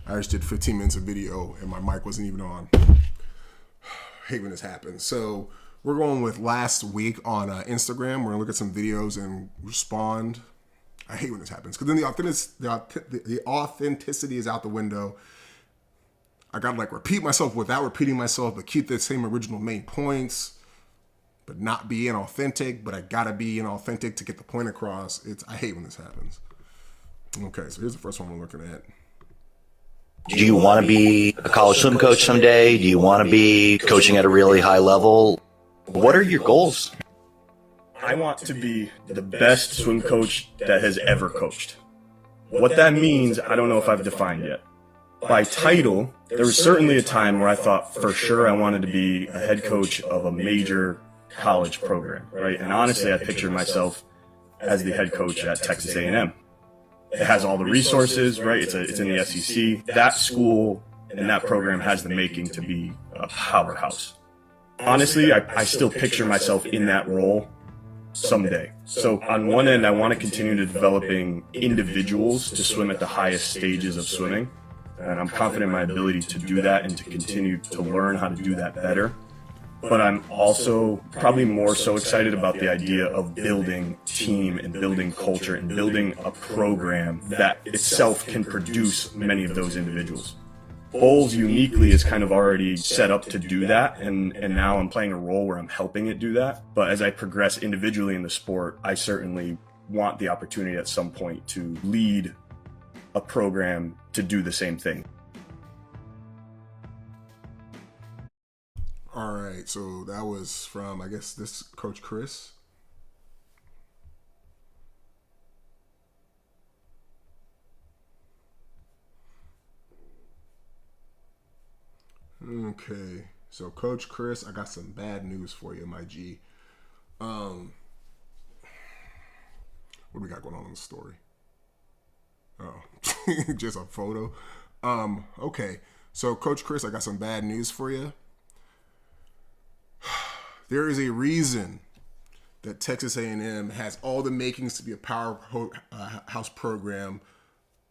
I just did 15 minutes of video and my mic wasn't even on. I hate when this happens. So we're going with last week on Instagram. We're gonna look at some videos and respond. I hate when this happens because then the authenticity is out the window. I gotta like repeat myself without repeating myself, but keep the same original main points, but not be inauthentic. But I gotta be inauthentic to get the point across. I hate when this happens. Okay, so here's the first one we're looking at. Do you want to be a college swim coach someday? Do you want to be coaching at a really high level? What are your goals? I want to be the best swim coach that has ever coached. What that means, I don't know if I've defined yet. By title, there was certainly a time where I thought for sure I wanted to be a head coach of a major college program, right? And honestly, I pictured myself as the head coach at Texas A&M. It has all the resources, right? It's in the SEC. That school and that program has the making to be a powerhouse. Honestly, I still picture myself in that role someday. So on one end, I want to continue to developing individuals to swim at the highest stages of swimming. And I'm confident in my ability to do that and to continue to learn how to do that better. But I'm also probably more so excited about the idea of building team and building culture and building a program that itself can produce many of those individuals. Bowls uniquely is kind of already set up to do that, and now I'm playing a role where I'm helping it do that. But as I progress individually in the sport, I certainly want the opportunity at some point to lead a program to do the same thing. All right, so that was from, I guess, this Coach Chris. Okay, so Coach Chris, I got some bad news for you, my G. What do we got going on in the story? Oh, just a photo. Okay, so Coach Chris, I got some bad news for you. There is a reason that Texas A&M has all the makings to be a powerhouse program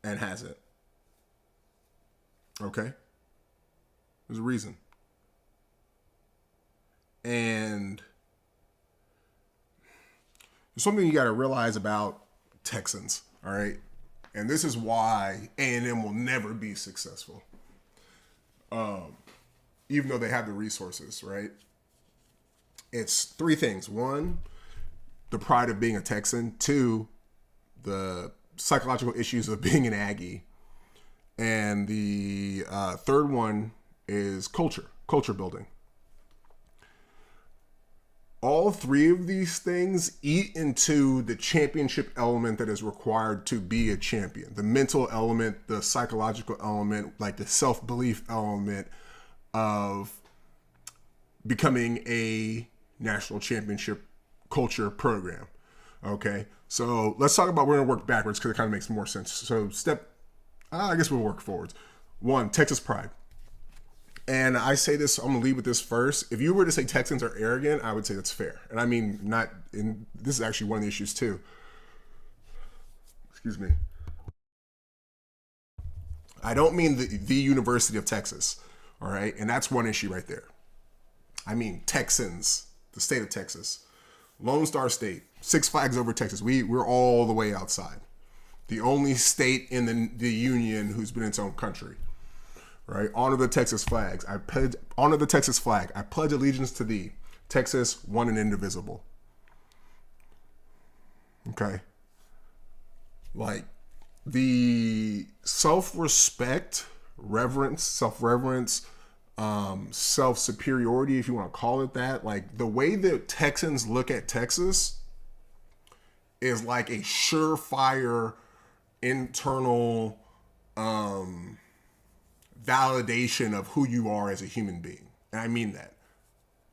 and hasn't. Okay? There's a reason. And there's something you got to realize about Texans, all right? And this is why A&M will never be successful. Even though they have the resources, right? It's three things. One, the pride of being a Texan. Two, the psychological issues of being an Aggie. And the third one is culture building. All three of these things eat into the championship element that is required to be a champion. The mental element, the psychological element, like the self-belief element of becoming a national championship culture program. Okay, so let's talk about, we're going to work backwards because it kind of makes more sense. So I guess we'll work forwards. One, Texas pride. And I say this, I'm going to lead with this first. If you were to say Texans are arrogant, I would say that's fair. And I mean, this is actually one of the issues too. Excuse me. I don't mean the University of Texas, all right? And that's one issue right there. I mean Texans, the state of Texas. Lone Star State, Six Flags Over Texas. We're all the way outside. The only state in the union who's been its own country. Right? Honor the Texas flags. Honor the Texas flag. I pledge allegiance to thee. Texas, one and indivisible. Okay. Like the self-respect, self-reverence, self-superiority, if you want to call it that. Like the way that Texans look at Texas is like a surefire internal validation of who you are as a human being. And I mean that.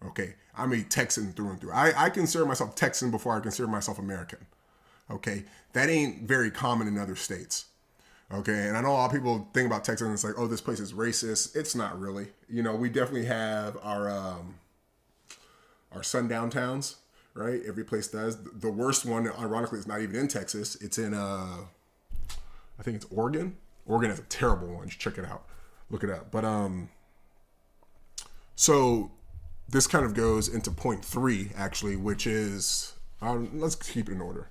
Okay. I'm a Texan through and through. I consider myself Texan before I consider myself American. Okay. That ain't very common in other states. Okay. And I know a lot of people think about Texas and it's like, oh, this place is racist. It's not really. You know, we definitely have our sundown towns, right? Every place does. The worst one, ironically, is not even in Texas. It's in, I think it's Oregon. Oregon has a terrible one. Check it out. Look it up. But so this kind of goes into point 3 actually, which is let's keep it in order.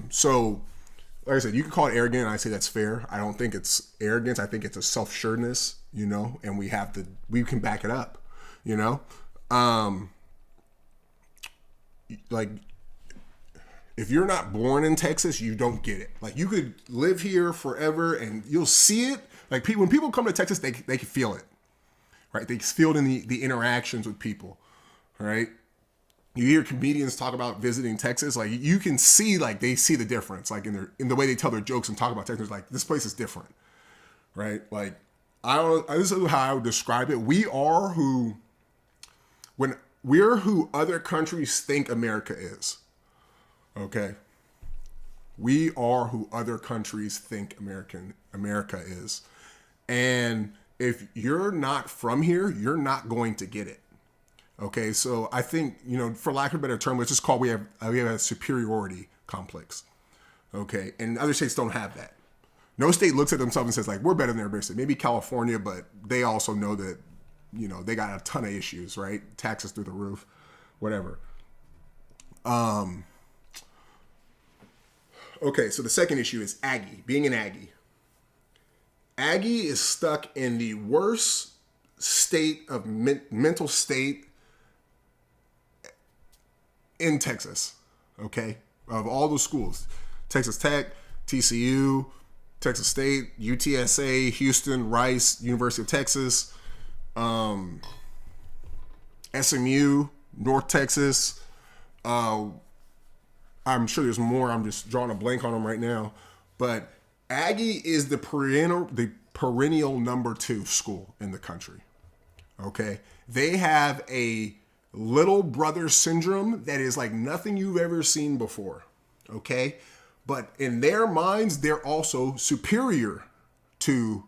So like I said, you can call it arrogant. I say that's fair. I don't think it's arrogance. I think it's a self-assuredness, and we can back it up, like if you're not born in Texas, you don't get it. Like you could live here forever and you'll see it. Like when people come to Texas, they can feel it, right? They feel it in the interactions with people, right? You hear comedians talk about visiting Texas, like you can see, like they see the difference, like in the way they tell their jokes and talk about Texas. Like this place is different, right? Like this is how I would describe it. We're who other countries think America is. Okay, we are who other countries think America is, and if you're not from here, you're not going to get it. Okay, so I think, for lack of a better term, let's just call we have a superiority complex. Okay, and other states don't have that. No state looks at themselves and says, like, we're better than everybody else. Maybe California, but they also know that, they got a ton of issues, right? Taxes through the roof, whatever. Okay, so the second issue is Aggie, being an Aggie. Aggie is stuck in the worst state of mental state in Texas, okay? Of all the schools, Texas Tech, TCU, Texas State, UTSA, Houston, Rice, University of Texas, SMU, North Texas. I'm sure there's more. I'm just drawing a blank on them right now. But Aggie is the perennial number 2 school in the country, okay? They have a little brother syndrome that is like nothing you've ever seen before, okay? But in their minds, they're also superior to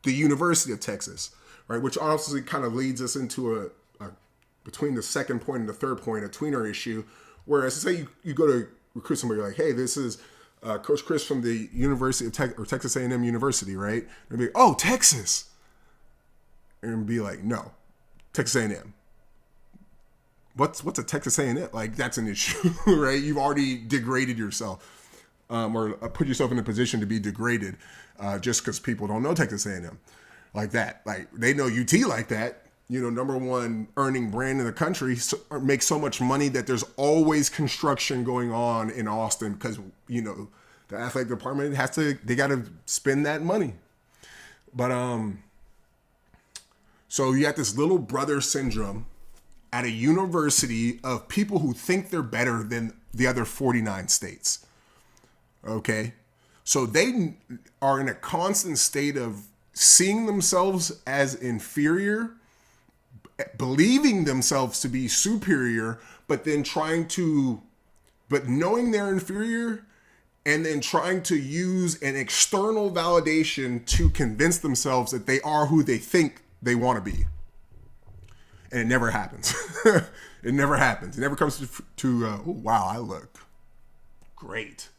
the University of Texas, right? Which obviously kind of leads us into a between the second point and the third point, a tweener issue, whereas say you go to recruit somebody, like, hey, this is Coach Chris from the University of Texas A&M University, right? And be, oh, Texas. And be like, no, Texas A&M. What's a Texas A&M? Like, that's an issue, right? You've already degraded yourself, or put yourself in a position to be degraded, just because people don't know Texas A&M like that. Like, they know UT like that. Number 1 earning brand in the country, makes so much money that there's always construction going on in Austin because, the athletic department they got to spend that money. But, so you got this little brother syndrome at a university of people who think they're better than the other 49 states. Okay? So they are in a constant state of seeing themselves as inferior, believing themselves to be superior, but knowing they're inferior and then trying to use an external validation to convince themselves that they are who they think they want to be. And it never happens. It never happens. It never comes to oh, wow, I look great.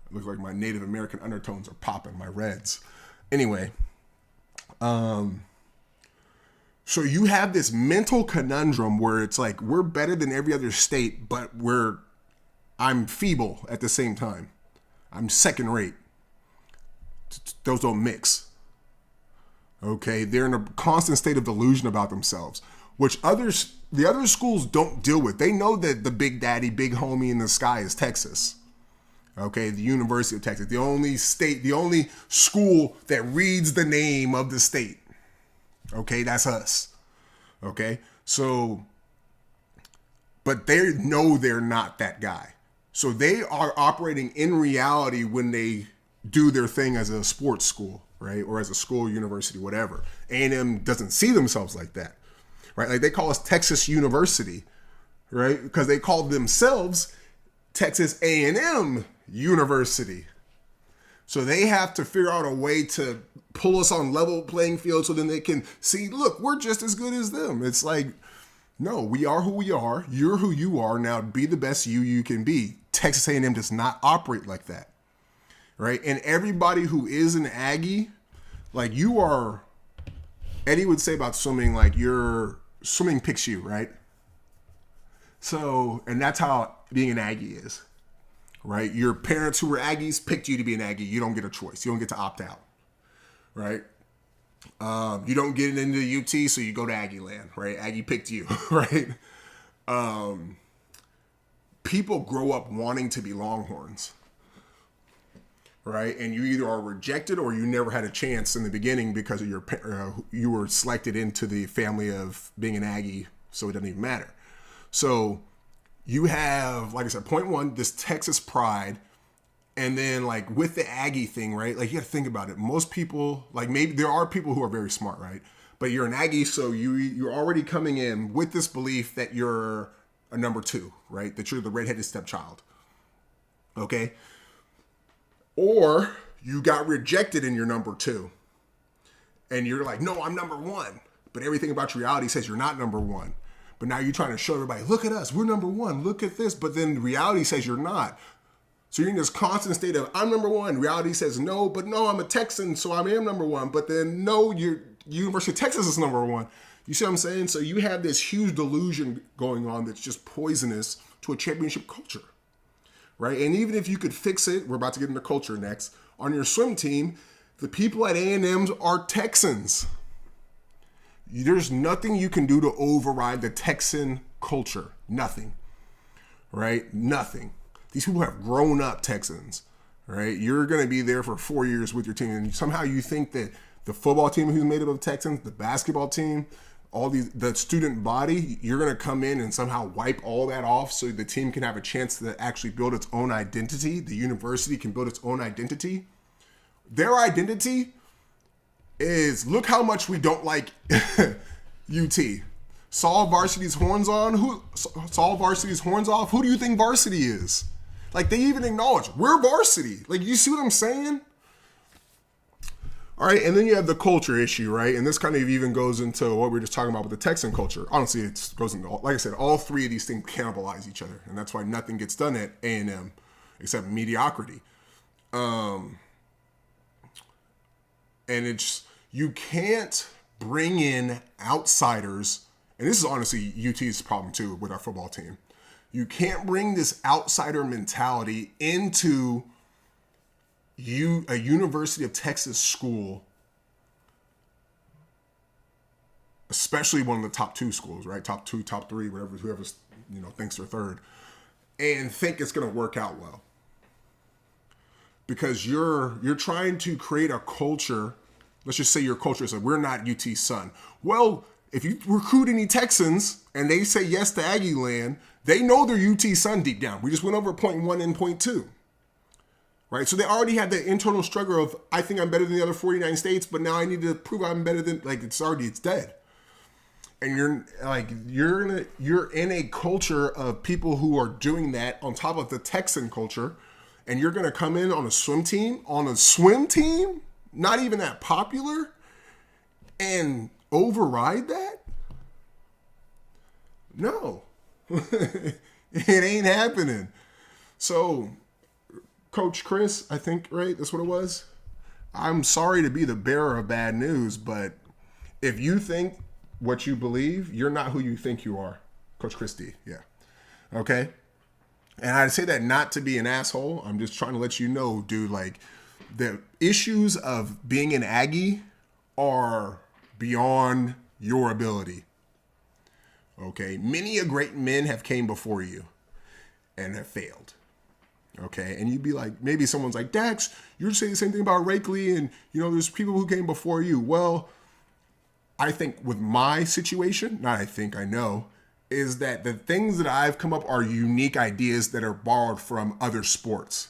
It looks like my Native American undertones are popping, my reds. Anyway, so you have this mental conundrum where it's like, we're better than every other state, but I'm feeble at the same time. I'm second rate. Those don't mix. Okay, they're in a constant state of delusion about themselves, which the other schools don't deal with. They know that the big daddy, big homie in the sky is Texas. Okay, the University of Texas, the only school that reads the name of the state. Okay, that's us. Okay, so, but they know they're not that guy. So they are operating in reality when they do their thing as a sports school, right? Or as a school, university, whatever. A&M doesn't see themselves like that, right? Like they call us Texas University, right? Because they call themselves Texas A&M University. So they have to figure out a way to pull us on level playing field so then they can see, look, we're just as good as them. It's like, no, we are who we are. You're who you are. Now be the best you can be. Texas A&M does not operate like that. right? And everybody who is an Aggie, like you are, Eddie would say about swimming, like your swimming picks you, right? So, and that's how being an Aggie is, right? Your parents who were Aggies picked you to be an Aggie. You don't get a choice. You don't get to opt out, right? You don't get into the UT, so you go to Aggie land, right? Aggie picked you, right? People grow up wanting to be Longhorns, right? And you either are rejected or you never had a chance in the beginning because of your you were selected into the family of being an Aggie, so it doesn't even matter. So you have, like I said, point one, this Texas pride. And then like with the Aggie thing, right? Like you got to think about it. Most people, like maybe there are people who are very smart, right? But you're an Aggie, so you're already coming in with this belief that you're a number two, right? That you're the redheaded stepchild. Okay? Or you got rejected in your number two. And you're like, no, I'm number one. But everything about your reality says you're not number one. But now you're trying to show everybody, look at us, we're number one, look at this. But then reality says you're not. So you're in this constant state of, I'm number one. Reality says no, but no, I'm a Texan, so I am number one. But then no, University of Texas is number one. You see what I'm saying? So you have this huge delusion going on that's just poisonous to a championship culture, right? And even if you could fix it, we're about to get into culture next, on your swim team, the people at A&M's are Texans. There's nothing you can do to override the Texan culture. Nothing, right? Nothing. These people have grown up Texans, right? You're going to be there for 4 years with your team. And somehow you think that the football team who's made up of Texans, the basketball team, the student body, you're going to come in and somehow wipe all that off so the team can have a chance to actually build its own identity. The university can build its own identity. Their identity is, look how much we don't like UT. Saw varsity's horns on? Saw varsity's horns off? Who do you think varsity is? Like, they even acknowledge, we're varsity. Like, you see what I'm saying? All right, and then you have the culture issue, right? And this kind of even goes into what we were just talking about with the Texan culture. Honestly, it goes into, like I said, all three of these things cannibalize each other. And that's why nothing gets done at A&M except mediocrity. And it's, you can't bring in outsiders. And this is honestly UT's problem too with our football team. You can't bring this outsider mentality into a University of Texas school, especially one of the top two schools, right? Top two, top three, whatever, whoever thinks they're third, and think it's going to work out well. Because you're trying to create a culture. Let's just say your culture is like, we're not UT's son. Well, if you recruit any Texans and they say yes to Aggie land, they know they're UT's son deep down. We just went over point one and point two. Right? So they already had the internal struggle of, I think I'm better than the other 49 states, but now I need to prove I'm better than, like, it's dead. And you're in a culture of people who are doing that on top of the Texan culture, and you're going to come in on a swim team, not even that popular, and override that? No. It ain't happening. So, Coach Chris, I think, right? That's what it was. I'm sorry to be the bearer of bad news, but if you think what you believe, you're not who you think you are. Coach Chris D, yeah. Okay? And I say that not to be an asshole. I'm just trying to let you know, dude, like, the issues of being an Aggie are beyond your ability. Okay? Many a great men have came before you and have failed. Okay, and you'd be like, maybe someone's like, Dax, you're saying the same thing about Rakely, and there's people who came before you. Well, I think with my situation, I know, is that the things that I've come up are unique ideas that are borrowed from other sports,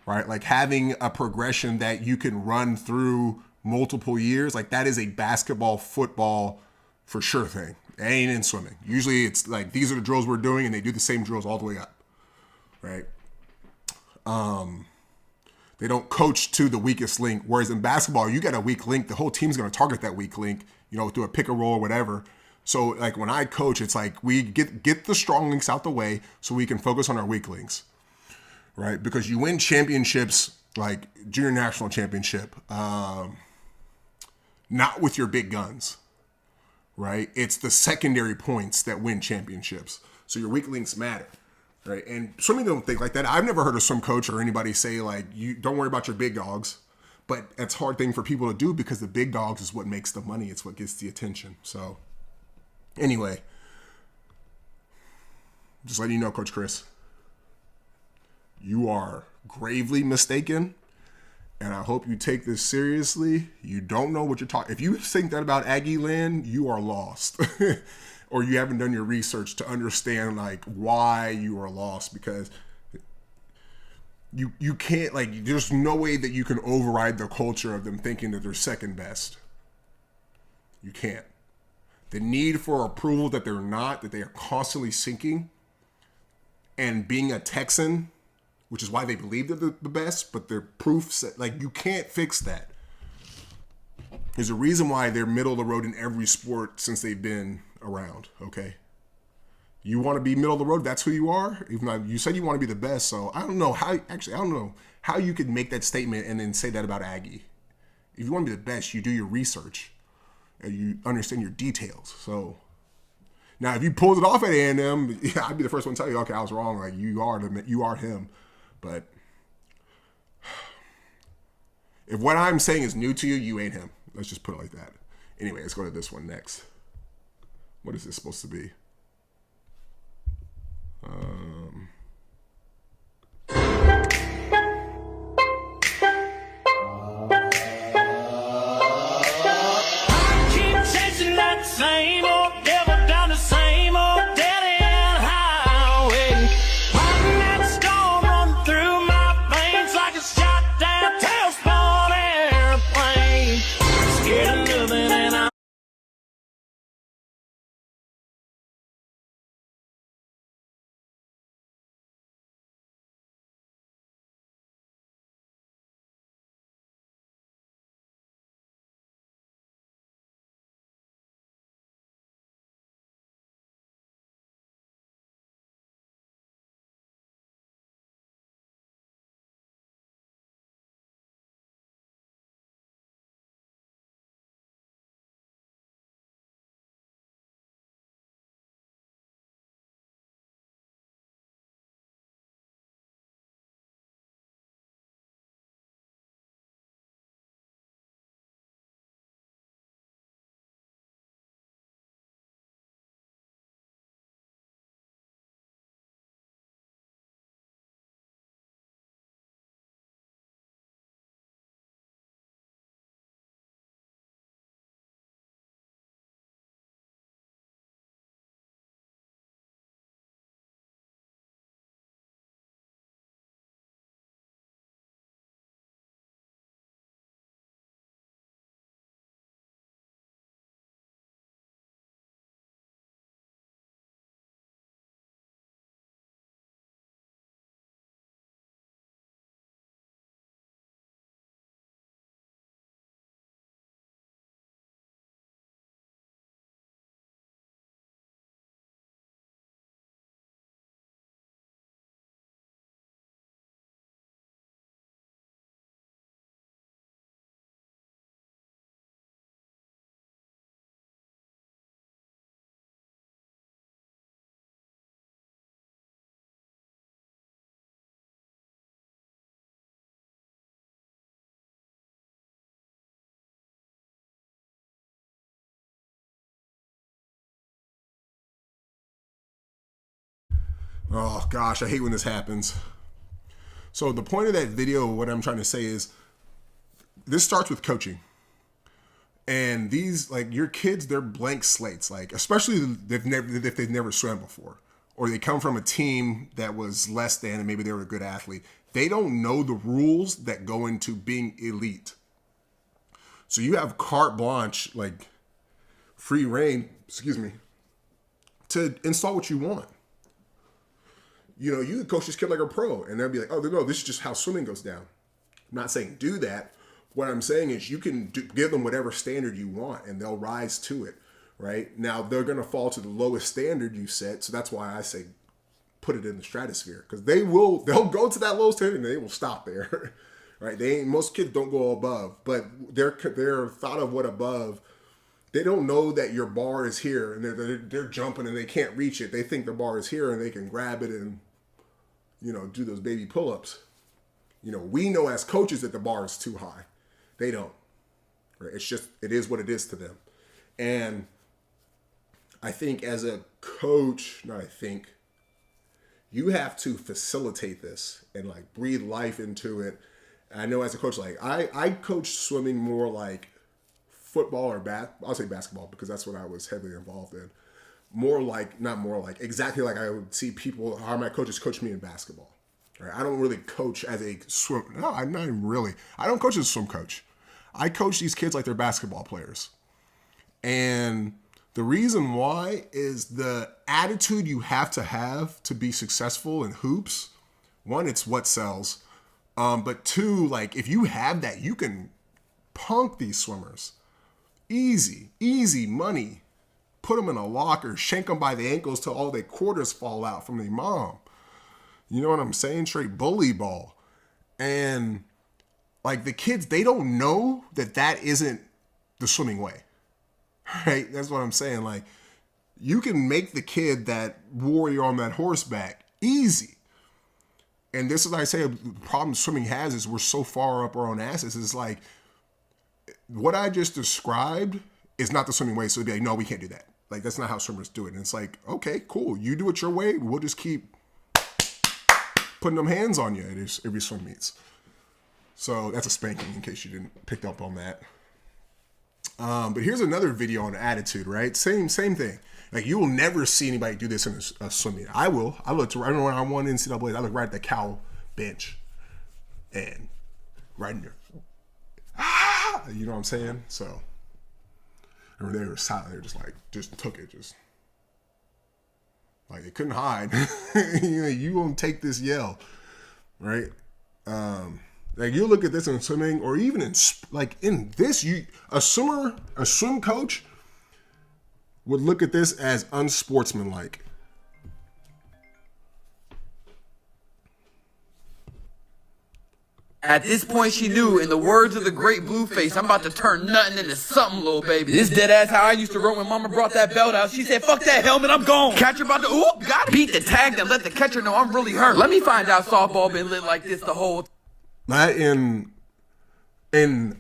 right? Like having a progression that you can run through multiple years, like that is a basketball, football for sure thing. It ain't in swimming. Usually it's like, these are the drills we're doing, and they do the same drills all the way up, right? They don't coach to the weakest link. Whereas in basketball, you got a weak link, the whole team's going to target that weak link, through a pick and roll or whatever. So like when I coach, it's like we get the strong links out the way so we can focus on our weak links, right? Because you win championships like junior national championship, not with your big guns, right? It's the secondary points that win championships. So your weak links matter, right? And swimming don't think like that. I've never heard a swim coach or anybody say like, you don't worry about your big dogs. But it's a hard thing for people to do because the big dogs is what makes the money. It's what gets the attention. So anyway, just letting you know, Coach Chris, you are gravely mistaken. And I hope you take this seriously. You don't know what you're talking. If you think that about Aggie land, you are lost. Or you haven't done your research to understand like why you are lost, because you can't, like, there's no way that you can override the culture of them thinking that they're second best. You can't. The need for approval that they're not, that they are constantly seeking, and being a Texan, which is why they believe they're the best, but their proof, like, you can't fix that. There's a reason why they're middle of the road in every sport since they've been around, okay? You want to be middle of the road, that's who you are? Even though you said you want to be the best, so I don't know how you could make that statement and then say that about Aggie. If you want to be the best, you do your research and you understand your details. So now if you pulled it off at A&M, yeah, I'd be the first one to tell you, okay, I was wrong. Like, you are him. But if what I'm saying is new to you, you ain't him. Let's just put it like that. Anyway, let's go to this one next. What is this supposed to be? Keep chasing that same old devil down the same old dead-end highway. Fighting that storm run through my veins like a shot down tailspin airplane. Scared of nothing and I'm Oh gosh, I hate when this happens. So the point of that video, what I'm trying to say is, this starts with coaching. And these, like, your kids, they're blank slates. Like, especially if they've never swam before, or they come from a team that was less than, and maybe they were a good athlete. They don't know the rules that go into being elite. So you have carte blanche, like free reign, to install what you want. You know, you could coach this kid like a pro, and they'll be like, oh, no, this is just how swimming goes down. I'm not saying do that. What I'm saying is you can give them whatever standard you want, and they'll rise to it, right? Now, they're going to fall to the lowest standard you set, so that's why I say put it in the stratosphere, because they'll go to that low standard, and they will stop there, right? Most kids don't go above, but they're thought of what above. They don't know that your bar is here, and they're jumping and they can't reach it. They think the bar is here and they can grab it and, you know, do those baby pull-ups. You know, we know as coaches that the bar is too high. They don't. Right? It is what it is to them. And I think as a coach, you have to facilitate this and like breathe life into it. And I know as a coach, like I coach swimming more like football or I'll say basketball because that's what I was heavily involved in. Exactly like I would see how my coaches coach me in basketball. Right? I don't really coach as a swim. No, I'm not even really. I don't coach as a swim coach. I coach these kids like they're basketball players. And the reason why is the attitude you have to be successful in hoops. One, it's what sells. But two, like if you have that, you can punk these swimmers. Easy money. Put them in a locker, shank them by the ankles till all their quarters fall out from their mom. You know what I'm saying? Straight bully ball. And like the kids, they don't know that isn't the swimming way. Right? That's what I'm saying. Like you can make the kid that warrior on that horseback easy. And this is, like I say, the problem swimming has is we're so far up our own asses. It's like what I just described is not the swimming way. So they'd be like, no, we can't do that. Like that's not how swimmers do it. And it's like, okay, cool. You do it your way. We'll just keep putting them hands on you at every swim meets. So that's a spanking in case you didn't pick up on that. But here's another video on attitude, right? Same thing. Like you will never see anybody do this in a swim meet. I will. I remember when I won NCAA, I looked right at the cow bench and right in there. You know what I'm saying? So I remember they were silent. They were just took it. Just like they couldn't hide. You gonna take this yell, right? Like you look at this in swimming, or even in this, a swim coach would look at this as unsportsmanlike. At this point, she knew, in the words of the great Blueface, I'm about to turn nothing into something, little baby. This dead ass how I used to run when mama brought that belt out. She said, fuck that helmet, I'm gone. Catcher about to, gotta beat the tag, then let the catcher know I'm really hurt. Let me find out softball been lit like this the whole time. That in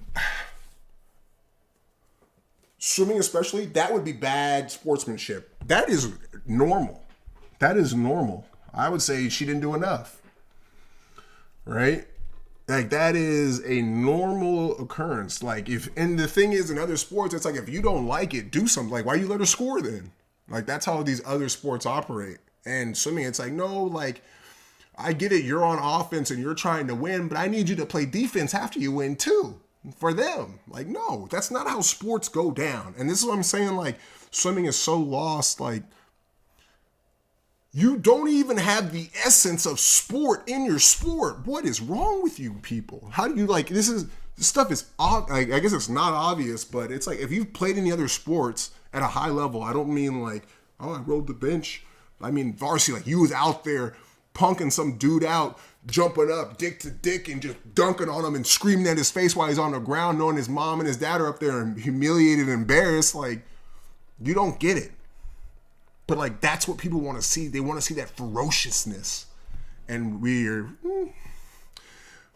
swimming especially, that would be bad sportsmanship. That is normal. I would say she didn't do enough. Right? Like that is a normal occurrence. Like and the thing is in other sports, it's like if you don't like it, do something. Like why you let her score then? Like that's how these other sports operate. And swimming, it's like, no, like I get it, you're on offense and you're trying to win, but I need you to play defense after you win too. For them. Like, no, that's not how sports go down. And this is what I'm saying, like, swimming is so lost, like, you don't even have the essence of sport in your sport. What is wrong with you people? How do you, like, this stuff is, I guess it's not obvious, but it's like, if you've played any other sports at a high level, I don't mean like, oh, I rode the bench. I mean varsity, like, you was out there punking some dude out, jumping up dick to dick and just dunking on him and screaming at his face while he's on the ground, knowing his mom and his dad are up there and humiliated and embarrassed. Like, you don't get it. But like, that's what people want to see. They want to see that ferociousness. And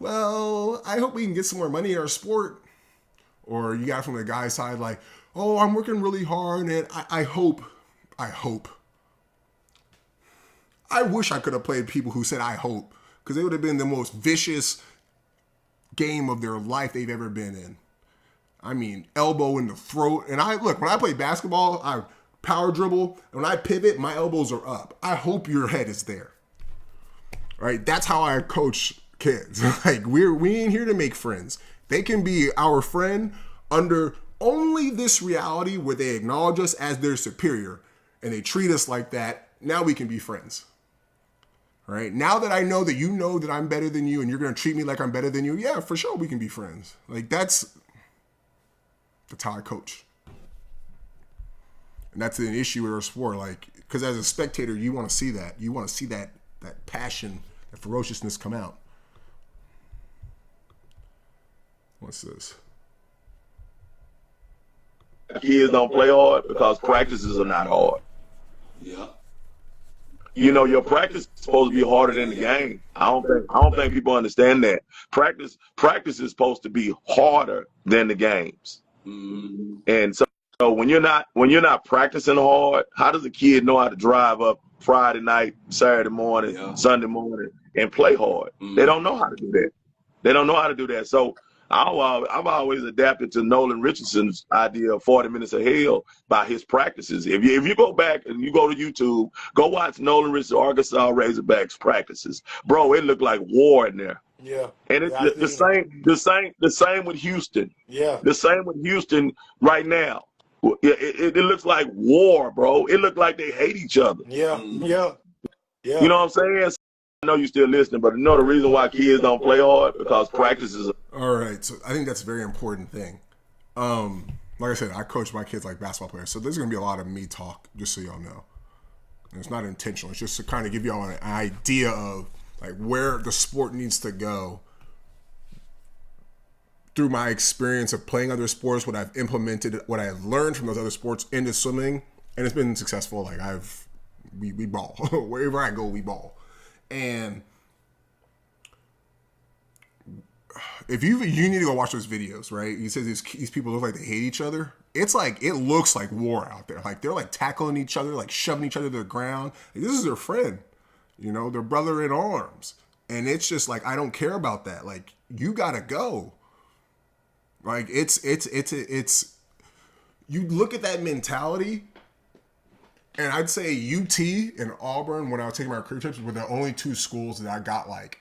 well, I hope we can get some more money in our sport. Or you got from the guy's side like, oh, I'm working really hard and I hope. I wish I could have played people who said I hope, because it would have been the most vicious game of their life they've ever been in. I mean, elbow in the throat. And when I play basketball, I power dribble. And when I pivot, my elbows are up. I hope your head is there. Right? That's how I coach kids. Like, we ain't here to make friends. They can be our friend under only this reality where they acknowledge us as their superior and they treat us like that. Now we can be friends. Right? Now that I know that you know that I'm better than you and you're going to treat me like I'm better than you, yeah, for sure we can be friends. Like that's how I coach. And that's an issue with our sport. Like, because as a spectator, you want to see that. You want to see that passion, that ferociousness come out. What's this? Kids don't play hard because practices are not hard. Yeah. You know, your practice is supposed to be harder than the game. I don't think people understand that. Practice is supposed to be harder than the games. Mm-hmm. And so when you're not practicing hard, how does a kid know how to drive up Friday night, Saturday morning, Sunday morning, and play hard? Mm-hmm. They don't know how to do that. They don't know how to do that. So I've always adapted to Nolan Richardson's idea of 40 minutes of hell by his practices. If you go back and you go to YouTube, go watch Nolan Richardson Arkansas Razorbacks practices. Bro, it looked like war in there. Yeah. And it's the same with Houston. Yeah. The same with Houston right now. It looks like war, bro. It looked like they hate each other. Yeah. Yeah. Yeah. You know what I'm saying? I know you're still listening, but you know the reason why kids don't play hard? Because practices. All right, so I think that's a very important thing. Like I said, I coach my kids like basketball players, so there's going to be a lot of me talk, just so y'all know. And it's not intentional. It's just to kind of give y'all an idea of like where the sport needs to go through my experience of playing other sports, what I've implemented, what I've learned from those other sports into swimming, and it's been successful. Like we ball. Wherever I go, we ball. And if you need to go watch those videos, right? He says these people look like they hate each other. It's like, it looks like war out there. Like they're like tackling each other, like shoving each other to the ground. Like, this is their friend, you know, their brother in arms. And it's just like, I don't care about that. Like, you gotta go. Like it's you look at that mentality. And I'd say UT and Auburn, when I was taking my career trips, were the only two schools that I got like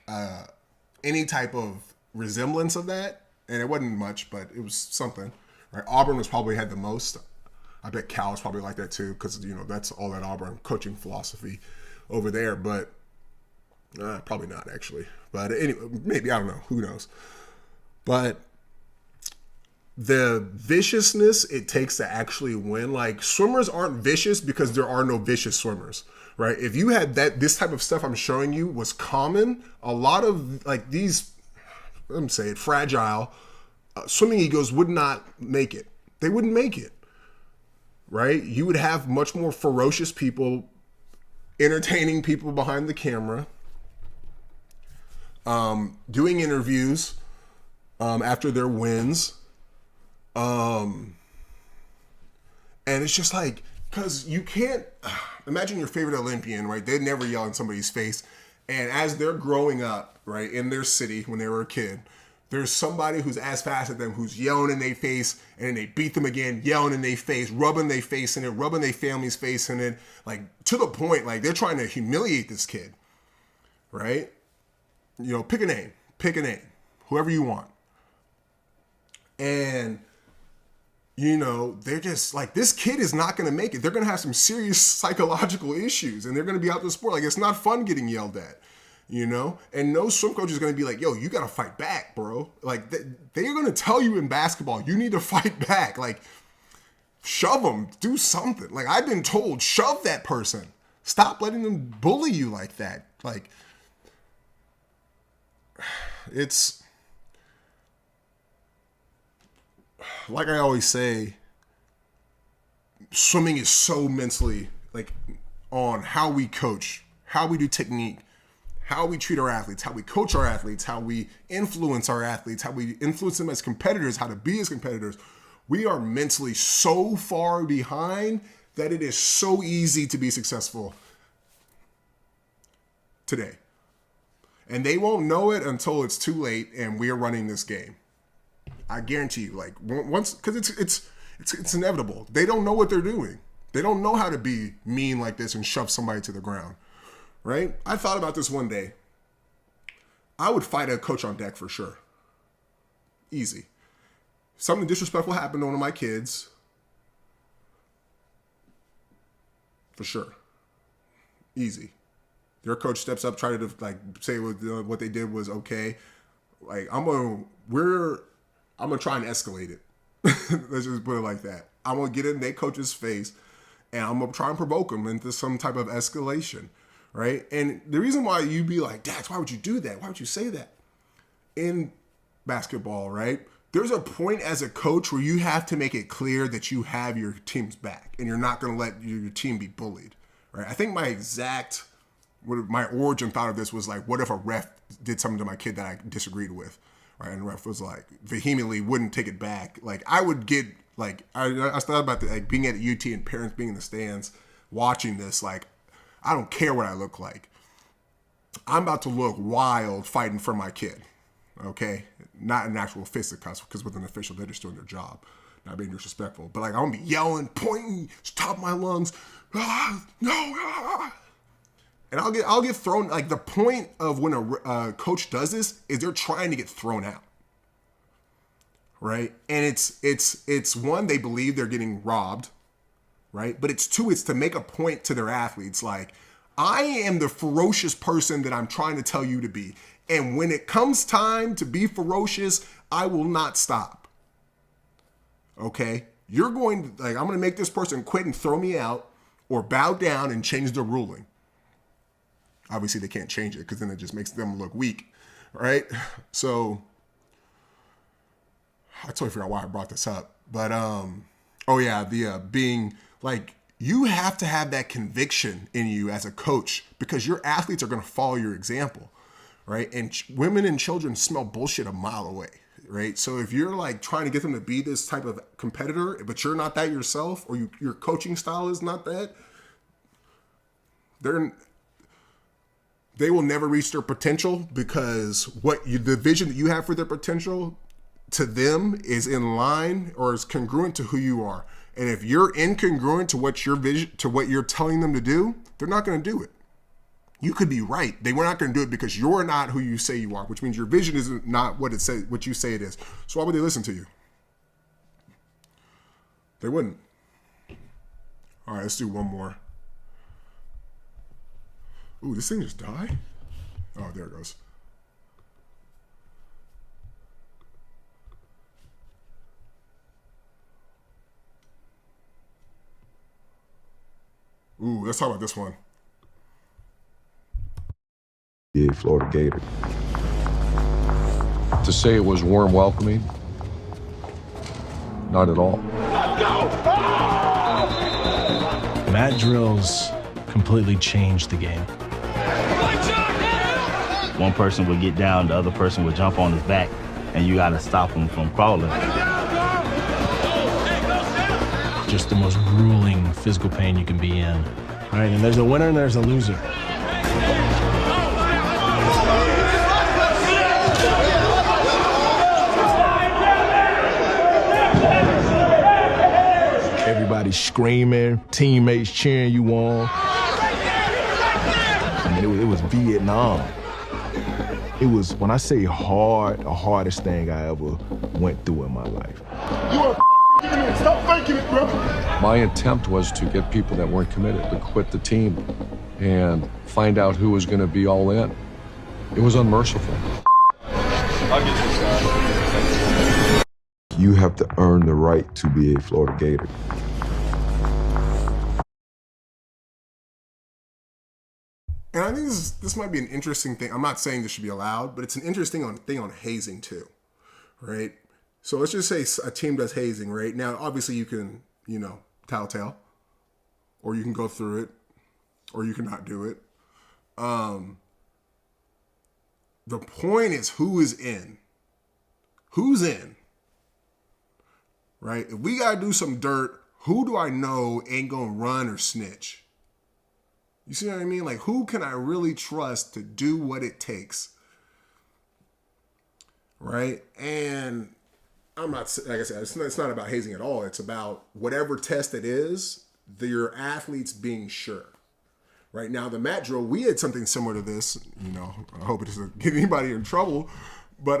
any type of resemblance of that. And it wasn't much, but it was something. Right? Auburn was probably had the most. I bet Cal was probably like that too, because you know that's all that Auburn coaching philosophy over there. But probably not actually. But anyway, maybe, I don't know. Who knows? But the viciousness it takes to actually win, like swimmers aren't vicious because there are no vicious swimmers, right? If you had this type of stuff I'm showing you was common, a lot of like these, let me say it, fragile swimming egos would not make it. They wouldn't make it, right? You would have much more ferocious people entertaining people behind the camera, doing interviews after their wins. And it's just like, because you can't imagine your favorite Olympian, right? They'd never yell in somebody's face. And as they're growing up, right, in their city when they were a kid, there's somebody who's as fast as them who's yelling in their face, and then they beat them again, yelling in their face, rubbing their face in it, rubbing their family's face in it, like to the point, like they're trying to humiliate this kid, right? You know, pick a name, whoever you want. And you know, they're just like, this kid is not going to make it. They're going to have some serious psychological issues, and they're going to be out the sport. Like, it's not fun getting yelled at, you know? And no swim coach is going to be like, yo, you got to fight back, bro. Like, they're going to tell you in basketball, you need to fight back. Like, shove them, do something. Like, I've been told, shove that person. Stop letting them bully you like that. Like, it's... like I always say, swimming is so mentally like on how we coach, how we do technique, how we treat our athletes, how we coach our athletes, how we influence our athletes, how we influence them as competitors, how to be as competitors. We are mentally so far behind that it is so easy to be successful today. And they won't know it until it's too late and we're running this game. I guarantee you, like once, because it's inevitable. They don't know what they're doing. They don't know how to be mean like this and shove somebody to the ground, right? I thought about this one day. I would fight a coach on deck for sure. Easy. Something disrespectful happened to one of my kids. For sure. Easy. Their coach steps up, try to like say what they did was okay. Like I'm gonna try and escalate it. Let's just put it like that. I'm gonna get in their coach's face, and I'm gonna try and provoke them into some type of escalation, right? And the reason why you'd be like, Dax, why would you do that? Why would you say that? In basketball, right? there's a point as a coach where you have to make it clear that you have your team's back and you're not going to let your team be bullied, right? I think my origin thought of this was like, what if a ref did something to my kid that I disagreed with, right? And the ref was like vehemently wouldn't take it back. Like I would get like, I thought about like being at UT and parents being in the stands watching this. Like, I don't care what I look like. I'm about to look wild fighting for my kid. Okay, not an actual fisticuffs, because with an official, they're just doing their job, not being disrespectful. But like, I'm gonna be yelling, pointing, top of my lungs, no, and I'll get thrown. Like the point of when a coach does this is they're trying to get thrown out, right? And it's one, they believe they're getting robbed, right? But it's two, it's to make a point to their athletes, like, I am the ferocious person that I'm trying to tell you to be. And when it comes time to be ferocious, I will not stop. Okay? You're going to, like, I'm going to make this person quit and throw me out or bow down and change the ruling. Obviously, they can't change it because then it just makes them look weak. Right? So, I totally forgot why I brought this up. But, being, like, you have to have that conviction in you as a coach because your athletes are going to follow your example. Right? And women and children smell bullshit a mile away, right? So if you're like trying to get them to be this type of competitor, but you're not that yourself, or your coaching style is not that, they will never reach their potential because the vision that you have for their potential to them is in line or is congruent to who you are. And if you're incongruent to what your vision, to what you're telling them to do, they're not going to do it. You could be right. They were not going to do it because you're not who you say you are, which means your vision is not what you say it is. So why would they listen to you? They wouldn't. All right, let's do one more. Ooh, this thing just died? Oh, there it goes. Ooh, let's talk about this one. Yeah, Florida Gator. To say it was warm welcoming, not at all. Mat drills completely changed the game. One person would get down, the other person would jump on his back, and you gotta stop him from crawling. Just the most grueling physical pain you can be in. All right, and there's a winner and there's a loser. Everybody screaming, teammates cheering you on. I mean, it was Vietnam. It was, when I say hard, the hardest thing I ever went through in my life. You are stop faking it, bro. My attempt was to get people that weren't committed to quit the team and find out who was going to be all in. It was unmerciful. I'll get you, Scott. You have to earn the right to be a Florida Gator. And I think this might be an interesting thing. I'm not saying this should be allowed, but it's an interesting thing on hazing too, right? So let's just say a team does hazing, right? Now, obviously you can, tattletale, or you can go through it, or you can not do it. The point is who is in. Who's in, right? If we got to do some dirt, who do I know ain't going to run or snitch? You see what I mean? Like, who can I really trust to do what it takes? Right? And I'm not, like I said, it's not about hazing at all. It's about whatever test it is, your athletes being sure. Right now, the mat drill, we had something similar to this. I hope it doesn't get anybody in trouble. But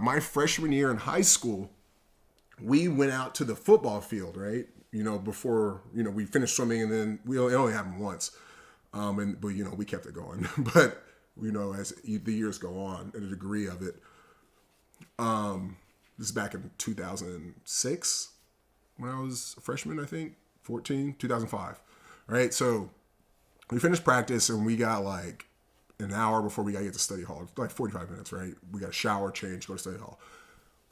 my freshman year in high school, we went out to the football field, right? Before, we finished swimming, and then it only happened once. But we kept it going. But, as the years go on, and a degree of it, this is back in 2006 when I was a freshman, I think, 2005, right? So we finished practice and we got like an hour before we got to get to study hall, like 45 minutes, right? We got a shower, change, go to study hall.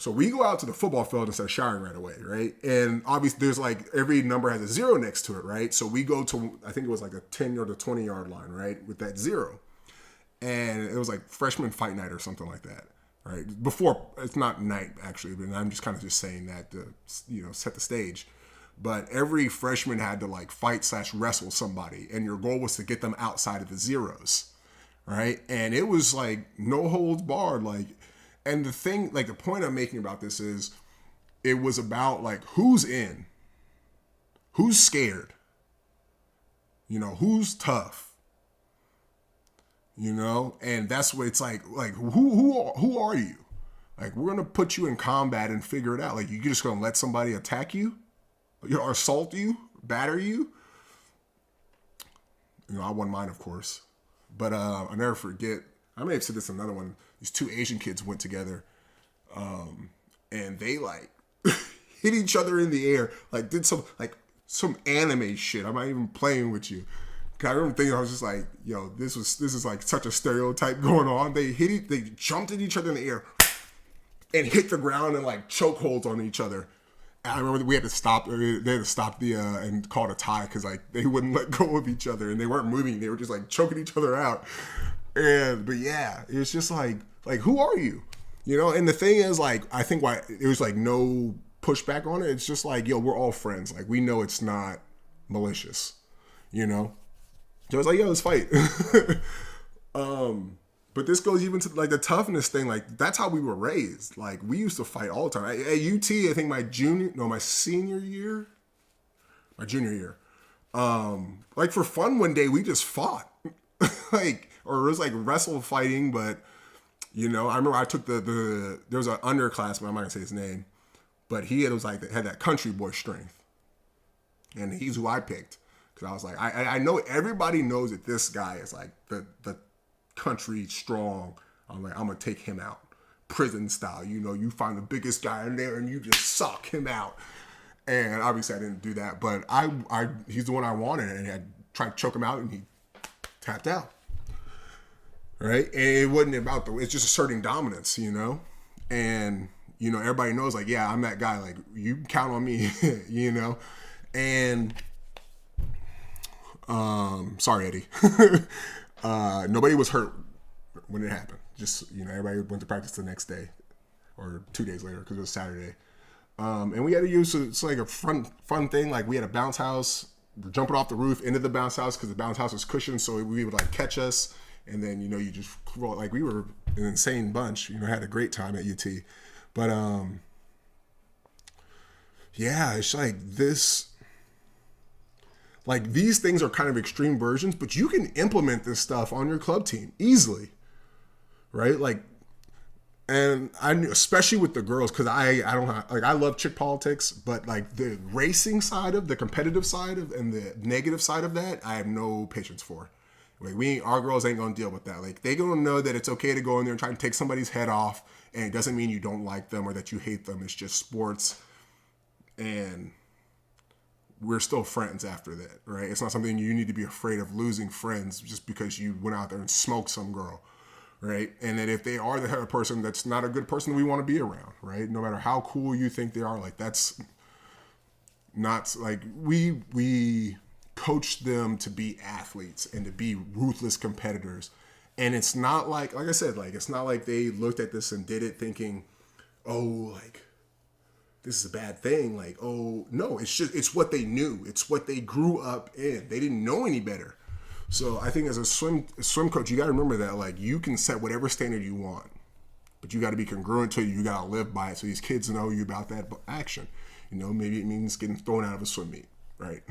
So we go out to the football field and start showering right away, right? And obviously there's like every number has a 0 next to it, right? So we go to, I think it was like the 10 or the 20 yard line, right? With that 0. And it was like freshman fight night or something like that, right? Before, it's not night actually, but I'm just kind of just saying that to, set the stage. But every freshman had to like fight/wrestle somebody, and your goal was to get them outside of the 0s, right? And it was like no holds barred, like. And the thing, like the point I'm making about this is, it was about like who's in, who's scared, who's tough, and that's what it's like who are you? Like, we're gonna put you in combat and figure it out. Like, you're just gonna let somebody attack you, or assault you, batter you. I won mine, of course, but I'll never forget. I may have said this in another one. These 2 Asian kids went together, and they like hit each other in the air, like did some anime shit. I'm not even playing with you. Cause I remember thinking, I was just like, yo, this is like such a stereotype going on. They jumped at each other in the air and hit the ground and like chokeholds on each other. And I remember we had to stop. They had to stop and call it a tie because like they wouldn't let go of each other and they weren't moving. They were just like choking each other out. But yeah, it's just like who are you? And the thing is, like, I think why it was like no pushback on it. It's just like, yo, we're all friends. Like, we know it's not malicious. So I was like, yo, let's fight. But this goes even to like the toughness thing. Like, that's how we were raised. Like, we used to fight all the time. At UT, I think my junior year, like for fun one day we just fought. Or it was like wrestle fighting, but I remember I took there was an underclassman, I'm not gonna say his name, but he had that country boy strength, and he's who I picked because I was like, I know everybody knows that this guy is like the country strong. I'm like, I'm gonna take him out, prison style. You find the biggest guy in there and you just suck him out. And obviously I didn't do that, but he's the one I wanted, and I tried to choke him out, and he tapped out. Right? And it wasn't about it's just asserting dominance, and, everybody knows, like, yeah, I'm that guy. Like, you can count on me, and, sorry, Eddie. Nobody was hurt when it happened. Just, everybody went to practice the next day or 2 days later because it was Saturday. And we had to use, it's like a fun thing. Like, we had a bounce house, we're jumping off the roof into the bounce house because the bounce house was cushioned, so we would like catch us. And then, you just roll. Like, we were an insane bunch, had a great time at UT. But, yeah, it's like this, like, these things are kind of extreme versions, but you can implement this stuff on your club team easily, right? Like, and I knew, especially with the girls, because I love chick politics, but like the racing side of the competitive side of and the negative side of that, I have no patience for. Like, our girls ain't gonna deal with that. Like, they gonna know that it's okay to go in there and try and take somebody's head off, and it doesn't mean you don't like them or that you hate them. It's just sports, and we're still friends after that, right? It's not something you need to be afraid of losing friends just because you went out there and smoked some girl, right? And that if they are the type of person that's not a good person we want to be around, right? No matter how cool you think they are, like, that's not, like, we coach them to be athletes and to be ruthless competitors. And it's not like I said, like, it's not like they looked at this and did it thinking, oh, like, this is a bad thing. Like, oh, no, it's what they knew. It's what they grew up in. They didn't know any better. So I think as a swim coach, you got to remember that, like, you can set whatever standard you want, but you got to be congruent to it. You got to live by it. So these kids know you about that action. Maybe it means getting thrown out of a swim meet, right?